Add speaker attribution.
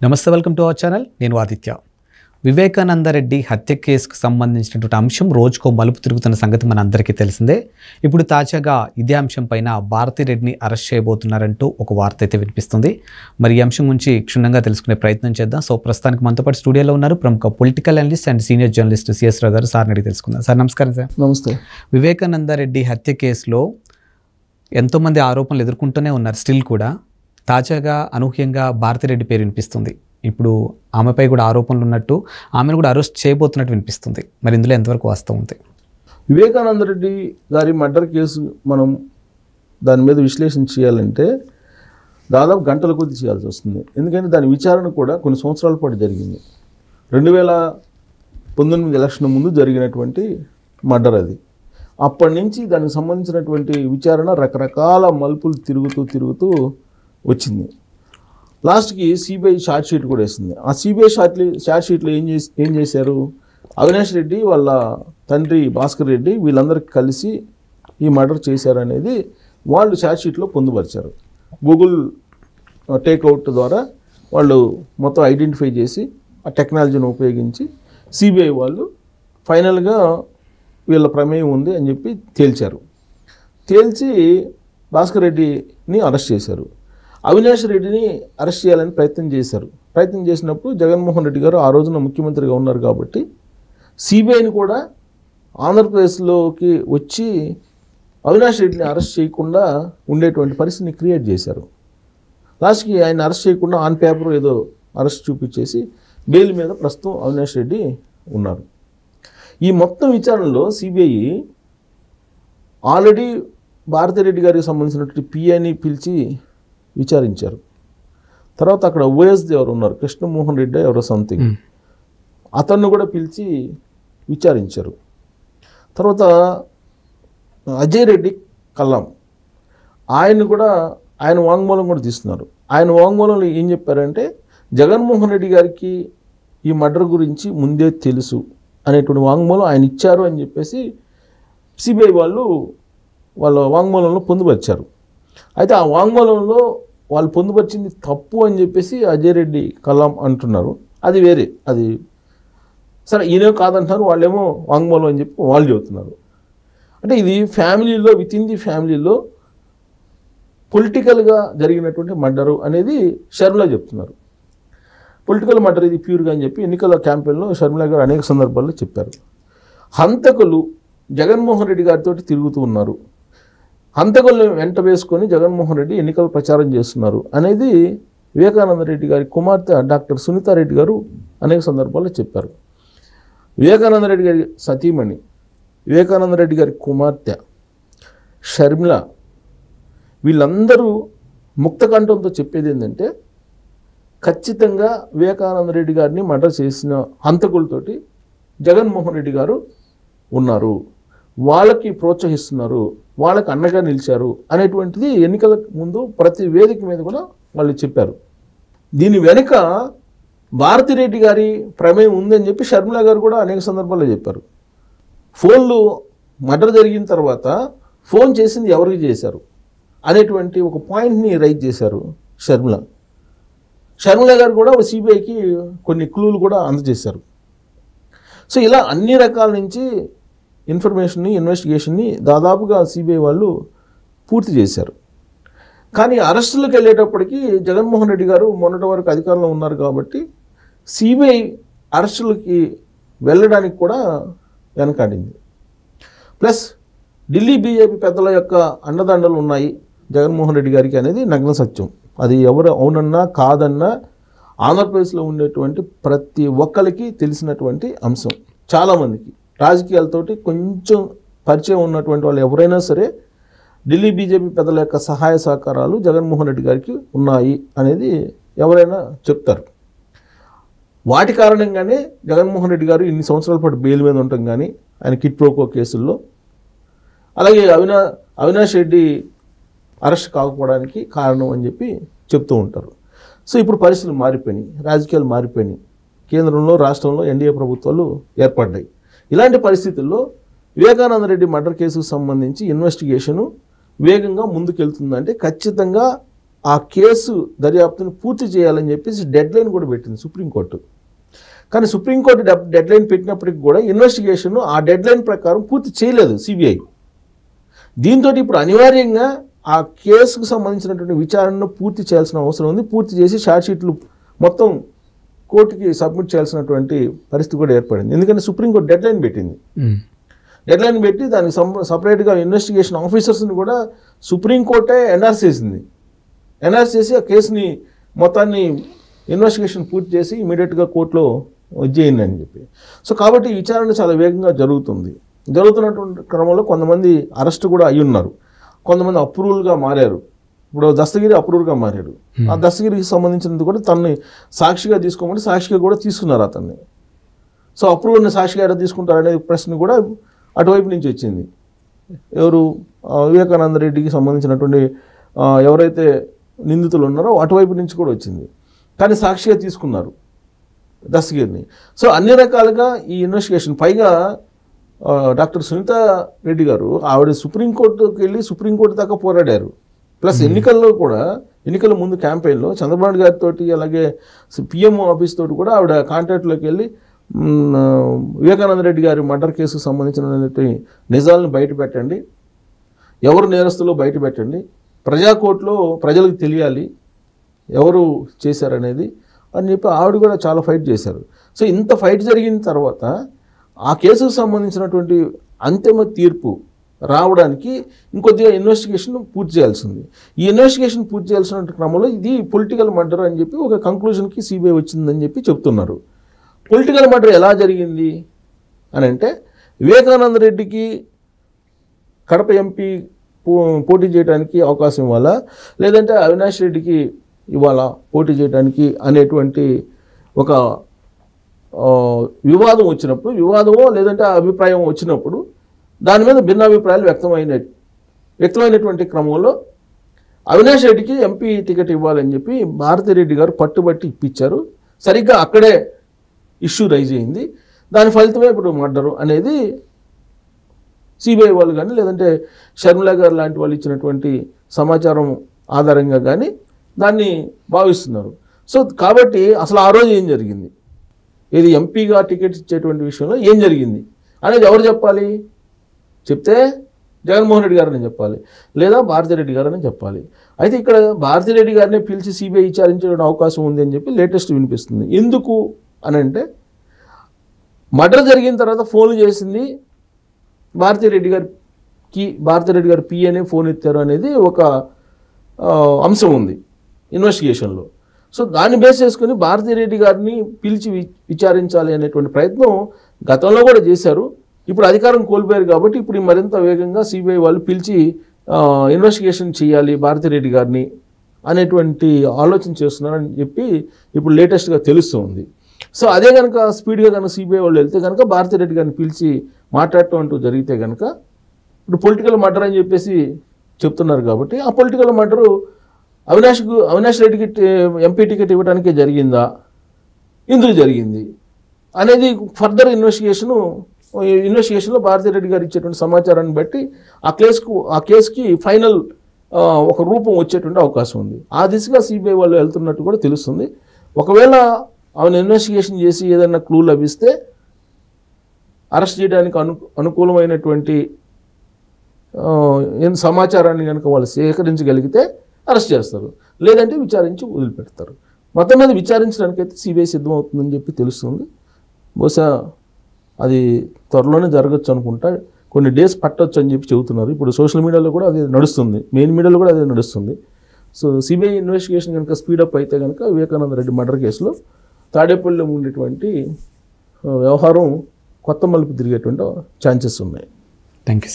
Speaker 1: నమస్తే, welcome to our channel. నేను ఆదిత్య. వివేకానంద రెడ్డి హత్య కేసుకు సంబంధించినటువంటి అంశం రోజుకో మలుపు తిరుగుతున్న సంగతి మన అందరికీ తెలిసిందే. ఇప్పుడు తాజాగా ఇదే అంశం పైన భారతి రెడ్డిని అరెస్ట్ చేయబోతున్నారంటూ ఒక వార్త అయితే వినిపిస్తుంది. మరి ఈ అంశం గురించి క్షుణ్ణంగా తెలుసుకునే ప్రయత్నం చేద్దాం. సో ప్రస్తుతానికి మనతో పాటు స్టూడియోలో ఉన్నారు ప్రముఖ political analyst and senior journalist C S Rao. సార్ని అడిగి తెలుసుకుందాం. సార్ నమస్కారం. సార్
Speaker 2: నమస్తే.
Speaker 1: వివేకానంద రెడ్డి హత్య కేసులో ఎంతోమంది ఆరోపణలు ఎదుర్కొంటూనే ఉన్నారు. స్టిల్ కూడా తాజాగా అనూహ్యంగా భారతిరెడ్డి పేరు వినిపిస్తుంది. ఇప్పుడు ఆమెపై కూడా ఆరోపణలు ఉన్నట్టు, ఆమెను కూడా అరెస్ట్ చేయబోతున్నట్టు వినిపిస్తుంది. మరి ఇందులో ఎంతవరకు వాస్తవం ఉంది?
Speaker 2: వివేకానంద రెడ్డి గారి మర్డర్ కేసు మనం దాని మీద విశ్లేషణ చేయాలంటే దాదాపు గంటల కొద్ది చేయాల్సి వస్తుంది. ఎందుకంటే దాని విచారణ కూడా కొన్ని సంవత్సరాల పాటు జరిగింది. 2019 ఎలక్షన్ ముందు జరిగినటువంటి మర్డర్ అది. అప్పటి నుంచి దానికి సంబంధించినటువంటి విచారణ రకరకాల మలుపులు తిరుగుతూ వచ్చింది. లాస్ట్కి సిబిఐ ఛార్జ్ షీట్ కూడా వేసింది. ఆ సిబిఐ ఛార్జ్ షీట్లో ఏం చేశారు, అవినాష్ రెడ్డి వాళ్ళ తండ్రి భాస్కర్ రెడ్డి వీళ్ళందరికీ కలిసి ఈ మర్డర్ చేశారనేది వాళ్ళు ఛార్జ్ షీట్లో పొందుపరిచారు. గూగుల్ టేక్అవుట్ ద్వారా వాళ్ళు మొత్తం ఐడెంటిఫై చేసి ఆ టెక్నాలజీని ఉపయోగించి సిబిఐ వాళ్ళు ఫైనల్గా వీళ్ళ ప్రమేయం ఉంది అని చెప్పి తేల్చి భాస్కర్ రెడ్డిని అరెస్ట్ చేశారు. అవినాష్ రెడ్డిని అరెస్ట్ చేయాలని ప్రయత్నం చేసినప్పుడు జగన్మోహన్ రెడ్డి గారు ఆ రోజున ముఖ్యమంత్రిగా ఉన్నారు కాబట్టి సిబిఐని కూడా ఆంధ్రప్రదేశ్లోకి వచ్చి అవినాష్ రెడ్డిని అరెస్ట్ చేయకుండా ఉండేటువంటి పరిస్థితిని క్రియేట్ చేశారు. లాస్ట్కి ఆయన అరెస్ట్ చేయకుండా ఆన్ పేపర్ ఏదో అరెస్ట్ చూపించేసి బెయిల్ మీద ప్రస్తుతం అవినాష్ రెడ్డి ఉన్నారు. ఈ మొత్తం విచారణలో సిబిఐ ఆల్రెడీ భారతిరెడ్డి గారికి సంబంధించినటువంటి పిఐని పిలిచి విచారించారు. తర్వాత అక్కడ ఓఎస్ది ఎవరు ఉన్నారు, కృష్ణమోహన్ రెడ్డి ఎవరో సంథింగ్, అతన్ని కూడా పిలిచి విచారించారు. తర్వాత అజయ్ రెడ్డి కల్లాం ఆయన వాంగ్మూలం కూడా తీస్తున్నారు. ఆయన వాంగ్మూలంలో ఏం చెప్పారంటే జగన్మోహన్ రెడ్డి గారికి ఈ మర్డర్ గురించి ముందే తెలుసు అనేటువంటి వాంగ్మూలం ఆయన ఇచ్చారు అని చెప్పేసి సిబిఐ వాళ్ళ వాంగ్మూలంలో పొందుపరిచారు. అయితే ఆ వాంగ్మూలంలో వాళ్ళు పొందుపరిచింది తప్పు అని చెప్పేసి అజయ్ రెడ్డి కలాం అంటున్నారు. అది వేరే, అది సరే ఈయనే కాదంటున్నారు, వాళ్ళేమో వాంగ్మూలం అని చెప్పి వాళ్ళు చెబుతున్నారు. అంటే ఇది విత్ ఇన్ ది ఫ్యామిలీలో పొలిటికల్గా జరిగినటువంటి మర్డరు అనేది షర్మిల చెప్తున్నారు. పొలిటికల్ మర్డర్ ఇది ప్యూర్గా అని చెప్పి ఎన్నికల క్యాంపెయిన్లో షర్మిల గారు అనేక సందర్భాల్లో చెప్పారు. హంతకులు జగన్మోహన్ రెడ్డి గారితో తిరుగుతూ ఉన్నారు, హంతకులను వెంట వేసుకొని జగన్మోహన్ రెడ్డి ఎన్నికల ప్రచారం చేస్తున్నారు అనేది వివేకానంద రెడ్డి గారి కుమార్తె డాక్టర్ సునీతారెడ్డి గారు అనేక సందర్భాల్లో చెప్పారు. వివేకానంద రెడ్డి గారి సతీమణి, వివేకానంద రెడ్డి గారి కుమార్తె షర్మిల వీళ్ళందరూ ముక్తకంఠంతో చెప్పేది ఏంటంటే ఖచ్చితంగా వివేకానంద రెడ్డి గారిని మర్డర్ చేసిన హంతకులతోటి జగన్మోహన్ రెడ్డి గారు ఉన్నారు, వాళ్ళకి ప్రోత్సహిస్తున్నారు, వాళ్ళకి అండగా నిలిచారు అనేటువంటిది ఎన్నికల ముందు ప్రతి వేదిక మీద కూడా వాళ్ళు చెప్పారు. దీని వెనుక భారతిరెడ్డి గారి ప్రమేయం ఉందని చెప్పి షర్మిల గారు కూడా అనేక సందర్భాల్లో చెప్పారు. ఫోన్లు మర్డర్ జరిగిన తర్వాత ఫోన్ చేసింది ఎవరికి చేశారు అనేటువంటి ఒక పాయింట్ని రైజ్ చేశారు షర్మిల గారు కూడా సిబిఐకి కొన్ని క్లూలు కూడా అందజేశారు. సో ఇలా అన్ని రకాల నుంచి ఇన్వెస్టిగేషన్ని దాదాపుగా సిబిఐ వాళ్ళు పూర్తి చేశారు. కానీ అరెస్టులకు వెళ్ళేటప్పటికి జగన్మోహన్ రెడ్డి గారు మొన్నటి వరకు అధికారంలో ఉన్నారు కాబట్టి సిబిఐ అరెస్టులకి వెళ్ళడానికి కూడా వెనకాడింది. ప్లస్ ఢిల్లీ బీజేపీ పెద్దల యొక్క అండదండలు ఉన్నాయి జగన్మోహన్ రెడ్డి గారికి అనేది నగ్న సత్యం. అది ఎవరు అవునన్నా కాదన్నా ఆంధ్రప్రదేశ్లో ఉండేటువంటి ప్రతి ఒక్కరికి తెలిసినటువంటి అంశం. చాలామందికి రాజకీయాలతోటి కొంచెం పరిచయం ఉన్నటువంటి వాళ్ళు ఎవరైనా సరే ఢిల్లీ బీజేపీ పెద్దల యొక్క సహాయ సహకారాలు జగన్మోహన్ రెడ్డి గారికి ఉన్నాయి అనేది ఎవరైనా చెప్తారు. వాటి కారణంగానే జగన్మోహన్ రెడ్డి గారు ఇన్ని సంవత్సరాల పాటు బెయిల్ మీద ఉండటం కానీ ఆయన కిట్ ప్రోకో కేసుల్లో, అలాగే అవినాష్ రెడ్డి అరెస్ట్ కాకపోవడానికి కారణం అని చెప్పి చెప్తూ ఉంటారు. సో ఇప్పుడు పరిస్థితులు మారిపోయినాయి, రాజకీయాలు మారిపోయినాయి, కేంద్రంలో రాష్ట్రంలో ఎన్డీఏ ప్రభుత్వాలు ఏర్పడ్డాయి. ఇలాంటి పరిస్థితుల్లో వివేకానంద రెడ్డి మర్డర్ కేసుకు సంబంధించి ఇన్వెస్టిగేషను వేగంగా ముందుకెళ్తుందంటే ఖచ్చితంగా ఆ కేసు దర్యాప్తును పూర్తి చేయాలని చెప్పేసి డెడ్ లైన్ కూడా పెట్టింది సుప్రీంకోర్టు. కానీ సుప్రీంకోర్టు డెడ్ లైన్ పెట్టినప్పటికి కూడా ఇన్వెస్టిగేషన్ ఆ డెడ్ లైన్ ప్రకారం పూర్తి చేయలేదు సిబిఐ. దీంతో ఇప్పుడు అనివార్యంగా ఆ కేసుకు సంబంధించినటువంటి విచారణను పూర్తి చేయాల్సిన అవసరం ఉంది. పూర్తి చేసి ఛార్జ్షీట్లు మొత్తం కోర్టుకి సబ్మిట్ చేయాల్సినటువంటి పరిస్థితి కూడా ఏర్పడింది. ఎందుకంటే సుప్రీంకోర్టు డెడ్ లైన్ పెట్టింది. డెడ్ లైన్ పెట్టి దానికి సపరేట్గా ఇన్వెస్టిగేషన్ ఆఫీసర్స్ని కూడా సుప్రీంకోర్టే ఎన్ఆర్స్ చేసింది. ఎన్ఆర్స్ చేసి ఆ కేసుని మొత్తాన్ని ఇన్వెస్టిగేషన్ పూర్తి చేసి ఇమీడియట్గా కోర్టులో చేయండి అని చెప్పి. సో కాబట్టి ఈ విచారణ చాలా వేగంగా జరుగుతుంది. జరుగుతున్నటువంటి క్రమంలో కొంతమంది అరెస్ట్ కూడా అయ్యి ఉన్నారు, కొంతమంది అప్రూవల్గా మారారు. ఇప్పుడు దస్తగిరి అప్రూవల్గా మారాడు. ఆ దస్తగిరికి సంబంధించినది కూడా తనని సాక్షిగా తీసుకోమని సాక్షిగా కూడా తీసుకున్నారు అతన్ని. సో అప్రూవల్ని సాక్షిగా ఎలా తీసుకుంటారనే ప్రశ్న కూడా అటువైపు నుంచి వచ్చింది. ఎవరు వివేకానంద రెడ్డికి సంబంధించినటువంటి ఎవరైతే నిందితులు ఉన్నారో అటువైపు నుంచి కూడా వచ్చింది. కానీ సాక్షిగా తీసుకున్నారు దస్తగిరిని. సో అన్ని రకాలుగా ఈ ఇన్వెస్టిగేషన్ పైగా డాక్టర్ సునీత రెడ్డి గారు ఆవిడ సుప్రీంకోర్టుకి వెళ్ళి సుప్రీంకోర్టు దాకా పోరాడారు. ప్లస్ ఎన్నికల్లో కూడా ఎన్నికల ముందు క్యాంపెయిన్లో చంద్రబాబు గారితో అలాగే పిఎంఓ ఆఫీస్ తోటి కూడా ఆవిడ కాంటాక్ట్లోకి వెళ్ళి వివేకానంద రెడ్డి గారి మర్డర్ కేసుకు సంబంధించిన నిజాలను బయట పెట్టండి, ఎవరు నేరస్తులు బయట పెట్టండి, ప్రజాకోర్టులో ప్రజలకు తెలియాలి ఎవరు చేశారనేది అని చెప్పి ఆవిడ కూడా చాలా ఫైట్ చేశారు. సో ఇంత ఫైట్ జరిగిన తర్వాత ఆ కేసుకు సంబంధించినటువంటి అంతిమ తీర్పు రావడానికి ఇంకొద్దిగా ఇన్వెస్టిగేషన్ పూర్తి చేయాల్సింది. ఈ ఇన్వెస్టిగేషన్ పూర్తి చేయాల్సిన క్రమంలో ఇది పొలిటికల్ మర్డర్ అని చెప్పి ఒక కంక్లూజన్కి సిబిఐ వచ్చిందని చెప్పి చెప్తున్నారు. పొలిటికల్ మర్డర్ ఎలా జరిగింది అని అంటే వివేకానంద రెడ్డికి కడప ఎంపీ పోటీ చేయడానికి అవకాశం ఇవ్వాలా, లేదంటే అవినాష్ రెడ్డికి ఇవాళ పోటీ చేయడానికి అనేటువంటి ఒక వివాదం వచ్చినప్పుడు, వివాదమో లేదంటే అభిప్రాయం వచ్చినప్పుడు దాని మీద భిన్నాభిప్రాయాలు వ్యక్తమైనటువంటి క్రమంలో అవినాష్ రెడ్డికి ఎంపీ టికెట్ ఇవ్వాలని చెప్పి భారతిరెడ్డి గారు పట్టుబట్టి ఇప్పించారు. సరిగ్గా అక్కడే ఇష్యూ రైజ్ అయింది. దాని ఫలితమే ఇప్పుడు మర్డరు అనేది సిబిఐ వాళ్ళు కానీ లేదంటే షర్మిల గారు లాంటి వాళ్ళు ఇచ్చినటువంటి సమాచారం ఆధారంగా కానీ దాన్ని భావిస్తున్నారు. సో కాబట్టి అసలు ఆ రోజు ఏం జరిగింది, ఇది ఎంపీగా టికెట్ ఇచ్చేటువంటి విషయంలో ఏం జరిగింది అనేది ఎవరు చెప్పాలి? చెప్తే జగన్మోహన్ రెడ్డి గారని చెప్పాలి, లేదా భారతిరెడ్డి గారని చెప్పాలి. అయితే ఇక్కడ భారతిరెడ్డి గారిని పిలిచి సిబిఐ విచారించే అవకాశం ఉంది అని చెప్పి లేటెస్ట్ వినిపిస్తుంది. ఎందుకు అని అంటే మర్డర్ జరిగిన తర్వాత ఫోన్లు చేసింది భారతిరెడ్డి గారు పిఏనే ఫోన్ ఎత్తారు అనేది ఒక అంశం ఉంది ఇన్వెస్టిగేషన్లో. సో దాన్ని బేస్ చేసుకుని భారతిరెడ్డి గారిని పిలిచి విచారించాలి అనేటువంటి ప్రయత్నం గతంలో కూడా చేశారు. ఇప్పుడు అధికారం కోల్పోయారు కాబట్టి ఇప్పుడు మరింత వేగంగా సిబిఐ వాళ్ళు పిలిచి ఇన్వెస్టిగేషన్ చేయాలి భారతిరెడ్డి గారిని అనేటువంటి ఆలోచన చేస్తున్నారని చెప్పి ఇప్పుడు లేటెస్ట్గా తెలుస్తుంది. సో అదే కనుక స్పీడ్గా కనుక సిబిఐ వాళ్ళు వెళ్తే కనుక భారతిరెడ్డి గారిని పిలిచి మాట్లాడటం అంటూ జరిగితే కనుక ఇప్పుడు పొలిటికల్ మర్డర్ అని చెప్పేసి చెప్తున్నారు కాబట్టి ఆ పొలిటికల్ మర్డరు అవినాష్ రెడ్డికి ఎంపీ టికెట్ ఇవ్వడానికే జరిగిందా, ఎందుకు జరిగింది అనేది ఫర్దర్ ఇన్వెస్టిగేషన్లో భారతిరెడ్డి గారు ఇచ్చేటువంటి సమాచారాన్ని బట్టి ఆ కేసుకి ఫైనల్ ఒక రూపం వచ్చేటువంటి అవకాశం ఉంది. ఆ దిశగా సిబిఐ వాళ్ళు వెళ్తున్నట్టు కూడా తెలుస్తుంది. ఒకవేళ ఆమెను ఇన్వెస్టిగేషన్ చేసి ఏదైనా క్లూ లభిస్తే అరెస్ట్ చేయడానికి అనుకూలమైనటువంటి సమాచారాన్ని కనుక వాళ్ళు సేకరించగలిగితే అరెస్ట్ చేస్తారు, లేదంటే విచారించి వదిలిపెడతారు. మొత్తం మీద విచారించడానికైతే సిబిఐ సిద్ధమవుతుందని చెప్పి తెలుస్తుంది. బహుశా అది త్వరలోనే జరగచ్చు అనుకుంటా, కొన్ని డేస్ పట్టొచ్చు అని చెప్పి చెబుతున్నారు. ఇప్పుడు సోషల్ మీడియాలో కూడా అది నడుస్తుంది, మెయిన్ మీడియాలో కూడా అదే నడుస్తుంది. సో సిబిఐ ఇన్వెస్టిగేషన్ కనుక స్పీడప్ అయితే కనుక వివేకానంద రెడ్డి మర్డర్ కేసులో తాడేపల్లిలో ఉండేటువంటి వ్యవహారం కొత్త మలుపు తిరిగేటువంటి ఛాన్సెస్ ఉన్నాయి.
Speaker 1: Thank you.